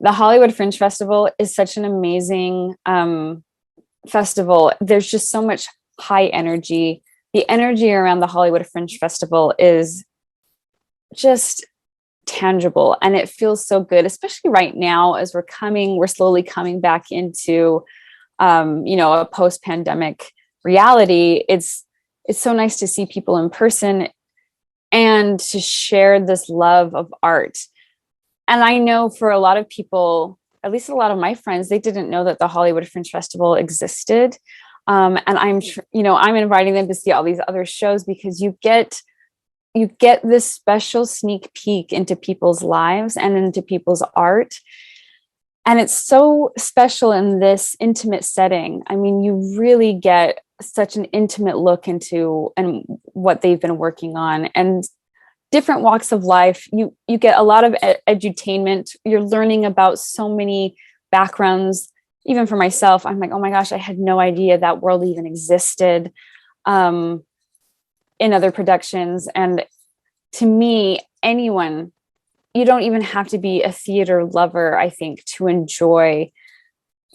The Hollywood Fringe Festival is such an amazing festival. There's just so much high energy. The energy around the Hollywood Fringe Festival is just tangible, and it feels so good, especially right now as we're slowly coming back into a post-pandemic reality. It's so nice to see people in person and to share this love of art. And I know for a lot of people, at least a lot of my friends, they didn't know that the Hollywood Fringe Festival existed. And I'm inviting them to see all these other shows because you get this special sneak peek into people's lives and into people's art. And it's so special in this intimate setting. I mean, you really get such an intimate look into and what they've been working on, and different walks of life. You get a lot of edutainment. You're learning about so many backgrounds. Even for myself, I'm like, oh my gosh, I had no idea that world even existed in other productions. And to me, anyone, you don't even have to be a theater lover, I think, to enjoy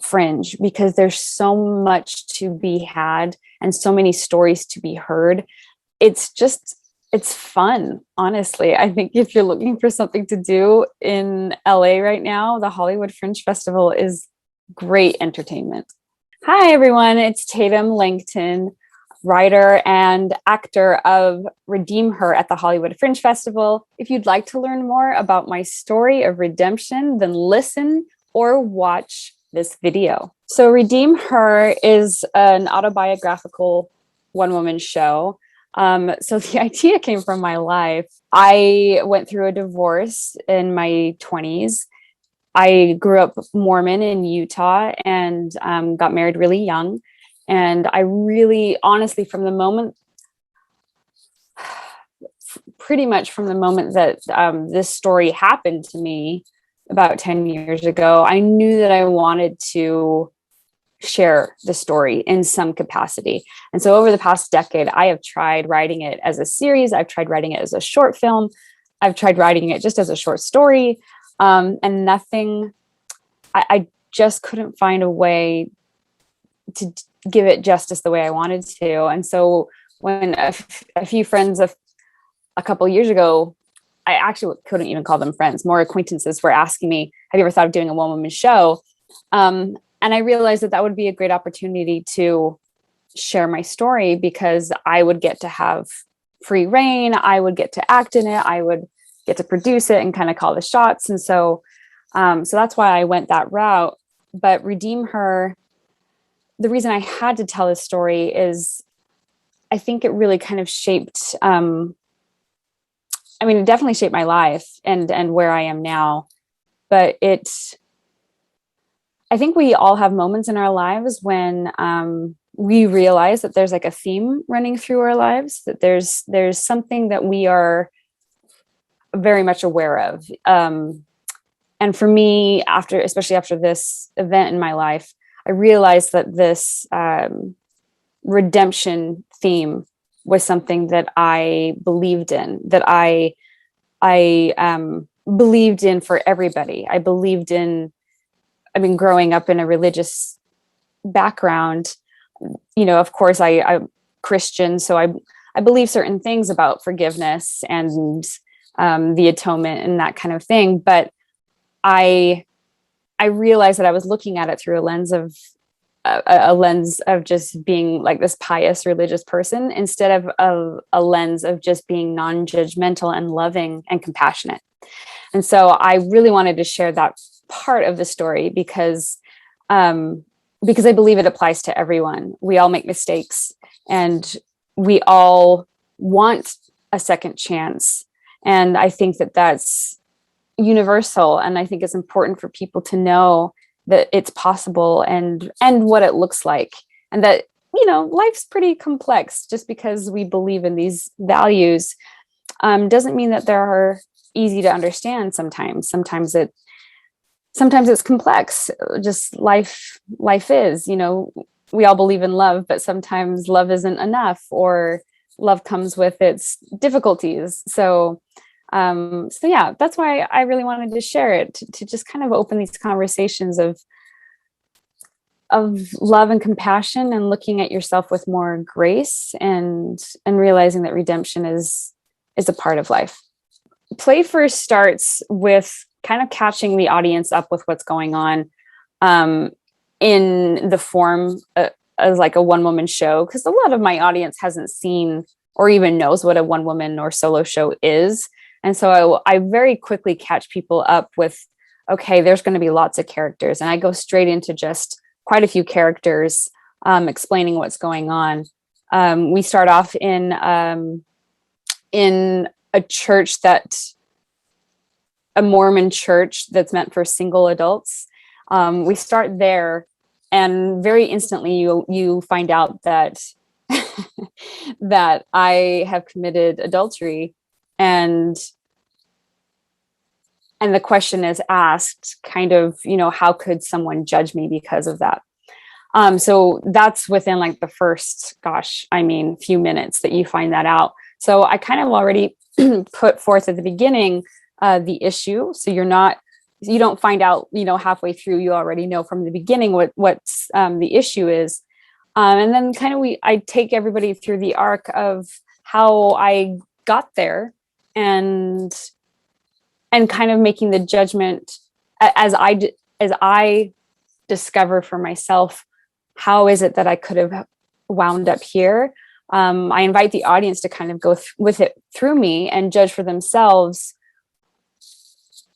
Fringe, because there's so much to be had and so many stories to be heard. It's fun, honestly. I think if you're looking for something to do in LA right now, the Hollywood Fringe Festival is great entertainment. Hi, everyone. It's Tatum Langton, writer and actor of REDEEMher at the Hollywood Fringe Festival. If you'd like to learn more about my story of redemption, then listen or watch this video. So REDEEMher is an autobiographical one-woman show. So the idea came from my life. I went through a divorce in my 20s. I grew up Mormon in Utah and got married really young. And I really, honestly, pretty much from the moment that this story happened to me about 10 years ago, I knew that I wanted to share the story in some capacity. And so over the past decade, I have tried writing it as a series. I've tried writing it as a short film. I've tried writing it just as a short story. And nothing, I just couldn't find a way to give it justice the way I wanted to. And so when a few friends a couple years ago, I actually couldn't even call them friends, more acquaintances, were asking me, have you ever thought of doing a one-woman show? And I realized that would be a great opportunity to share my story, because I would get to have free reign. I would get to act in it. I would get to produce it and kind of call the shots. And so that's why I went that route. But REDEEMher, the reason I had to tell this story is I think it really kind of shaped, it definitely shaped my life and where I am now. But I think we all have moments in our lives when we realize that there's like a theme running through our lives, that there's something that we are very much aware of. And for me, especially after this event in my life, I realized that this redemption theme was something that I believed in, that I believed in for everybody. I believed in, growing up in a religious background, of course I'm Christian, so I believe certain things about forgiveness and the atonement and that kind of thing. But I realized that I was looking at it through a lens of just being like this pious religious person, instead of a lens of just being non-judgmental and loving and compassionate. And so I really wanted to share that part of the story because I believe it applies to everyone. We all make mistakes and we all want a second chance. And I think that that's universal. And I think it's important for people to know that it's possible and what it looks like. And that, life's pretty complex. Just because we believe in these values doesn't mean that they're easy to understand sometimes. Sometimes it's complex. Just life is, we all believe in love, but sometimes love isn't enough, or love comes with its difficulties. So So yeah, that's why I really wanted to share it, to just kind of open these conversations of love and compassion, and looking at yourself with more grace, and realizing that redemption is a part of life. Play first starts with kind of catching the audience up with what's going on, in the form as like a one-woman show, because a lot of my audience hasn't seen or even knows what a one-woman or solo show is. And so I very quickly catch people up with, okay, there's going to be lots of characters, and I go straight into just quite a few characters, explaining what's going on. We start off in a church, a Mormon church that's meant for single adults. We start there, and very instantly you find out that that I have committed adultery, and the question is asked, kind of, how could someone judge me because of that? So that's within like the first, few minutes that you find that out. So I kind of already put forth at the beginning the issue. So you don't find out, halfway through. You already know from the beginning what's the issue is. And then I take everybody through the arc of how I got there, and kind of making the judgment as I discover for myself, how is it that I could have wound up here? I invite the audience to kind of go with it through me and judge for themselves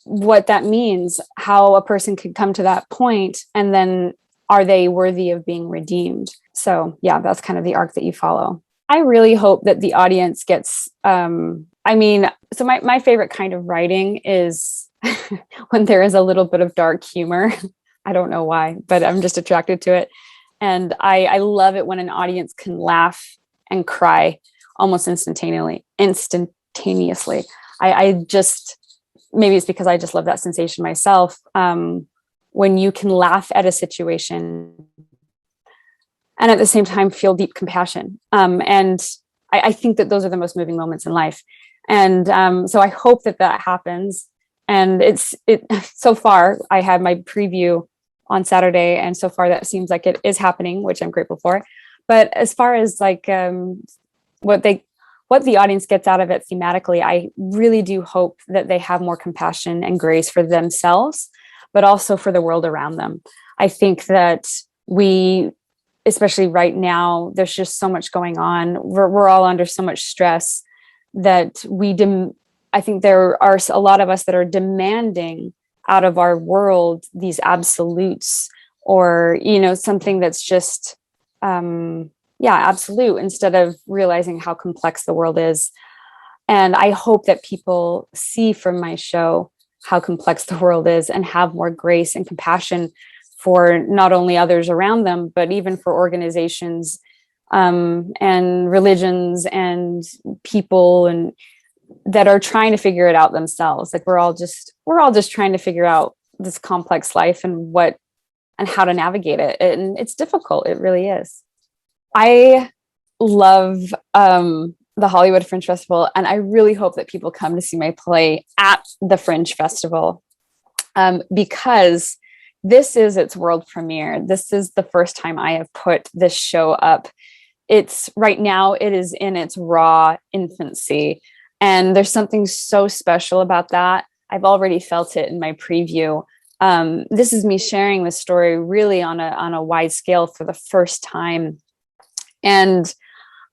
what that means, how a person could come to that point, and then are they worthy of being redeemed? So yeah, that's kind of the arc that you follow. I really hope that the audience gets, so my favorite kind of writing is when there is a little bit of dark humor. I don't know why, but I'm just attracted to it. And I love it when an audience can laugh and cry almost instantaneously. I just, maybe it's because I just love that sensation myself. When you can laugh at a situation and at the same time feel deep compassion. And I think that those are the most moving moments in life. And so I hope that happens. And so far I had my preview on Saturday, and so far that seems like it is happening, which I'm grateful for. But as far as like what the audience gets out of it thematically, I really do hope that they have more compassion and grace for themselves, but also for the world around them. I think that especially right now, there's just so much going on. We're all under so much stress that I think there are a lot of us that are demanding out of our world these absolutes, or, something that's just, absolute, instead of realizing how complex the world is. And I hope that people see from my show how complex the world is, and have more grace and compassion for not only others around them, but even for organizations, and religions and people, and that are trying to figure it out themselves. Like we're all just trying to figure out this complex life and how to navigate it. And it's difficult. It really is. I love the Hollywood Fringe Festival, and I really hope that people come to see my play at the Fringe Festival, because this is its world premiere. This is the first time I have put this show up. Right now it is in its raw infancy, and there's something so special about that. I've already felt it in my preview. This is me sharing the story really on a wide scale for the first time. And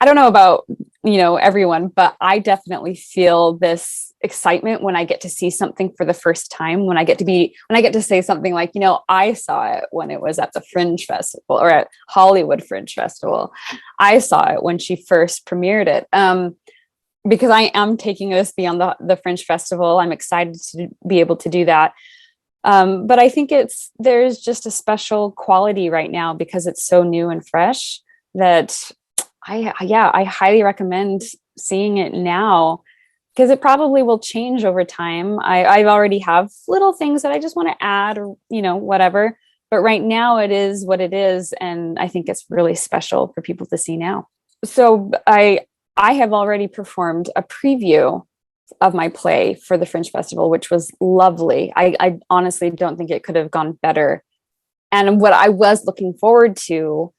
I don't know about, everyone, but I definitely feel this excitement when I get to see something for the first time, when I get to say something like, I saw it when it was at the Fringe Festival, or at Hollywood Fringe Festival. I saw it when she first premiered it. Because I am taking this beyond the Fringe Festival. I'm excited to be able to do that. But I think there's just a special quality right now, because it's so new and fresh, that I highly recommend seeing it now, because it probably will change over time. I already have little things that I just want to add, or, whatever. But right now it is what it is. And I think it's really special for people to see now. So I have already performed a preview of my play for the Fringe Festival, which was lovely. I honestly don't think it could have gone better. And what I was looking forward to,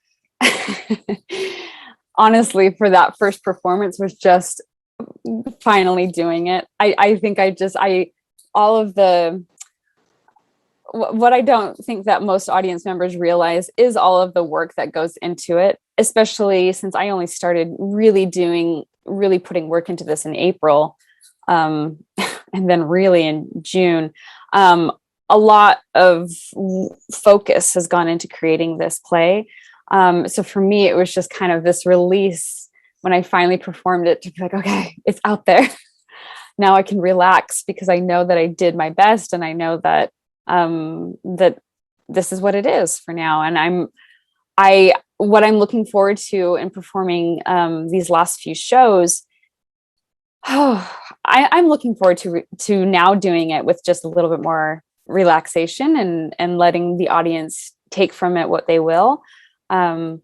honestly, for that first performance was just finally doing it. I think all of the, what I don't think that most audience members realize is all of the work that goes into it, especially since I only started really putting work into this in April. And then really in June. A lot of focus has gone into creating this play. So for me, it was just kind of this release when I finally performed it to be like, okay, it's out there. Now I can relax because I know that I did my best, and I know that that this is what it is for now. And what I'm looking forward to in performing these last few shows. I'm looking forward to now doing it with just a little bit more relaxation and letting the audience take from it what they will. But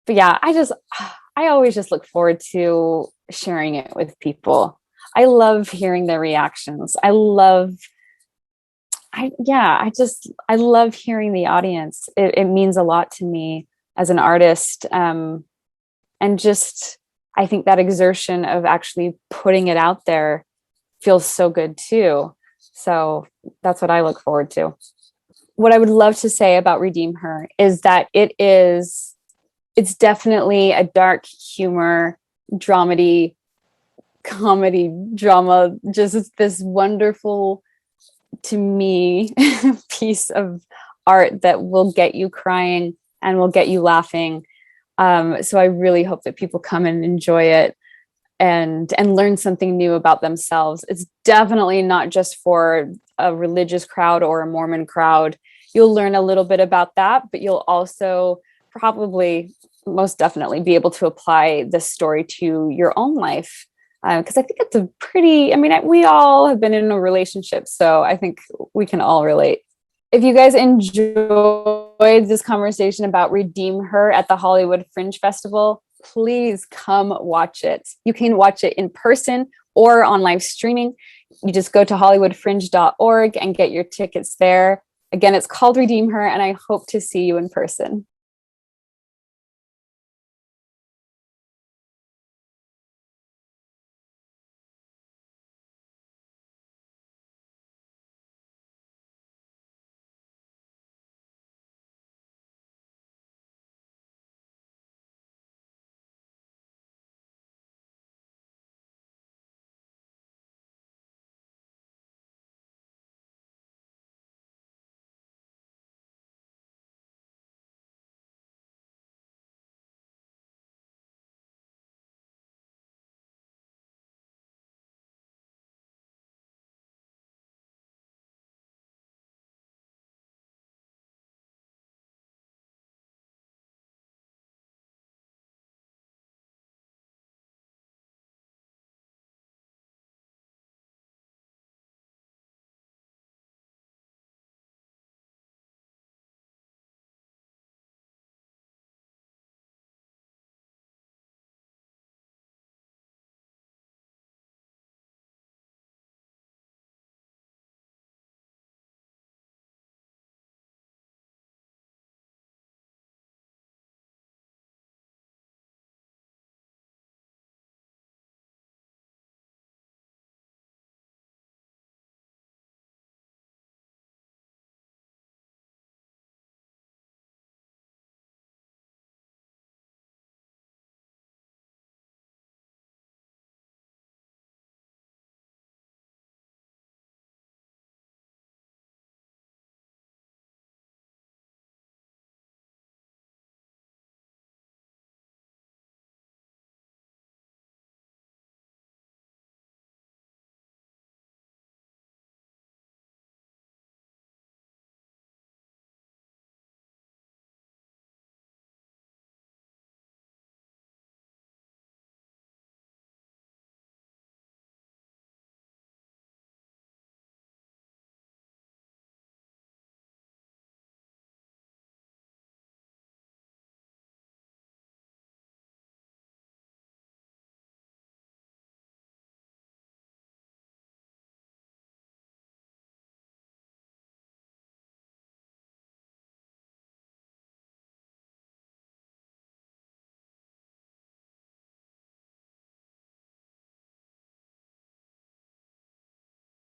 yeah, I always just look forward to sharing it with people. I love hearing their reactions. I love hearing the audience. It means a lot to me as an artist. And just, I think that exertion of actually putting it out there feels so good too. So that's what I look forward to. What I would love to say about REDEEMher is that it's definitely a dark humor, dramedy, comedy, drama, just this wonderful, to me, piece of art that will get you crying and will get you laughing. So I really hope that people come and enjoy it and learn something new about themselves. It's definitely not just for a religious crowd or a Mormon crowd. You'll learn a little bit about that, but you'll also probably most definitely be able to apply this story to your own life. Because I think it's we all have been in a relationship, so I think we can all relate. If you guys enjoyed this conversation about REDEEMher at the Hollywood Fringe Festival, please come watch it. You can watch it in person or on live streaming. You just go to hollywoodfringe.org and get your tickets there. Again, it's called REDEEMher, and I hope to see you in person.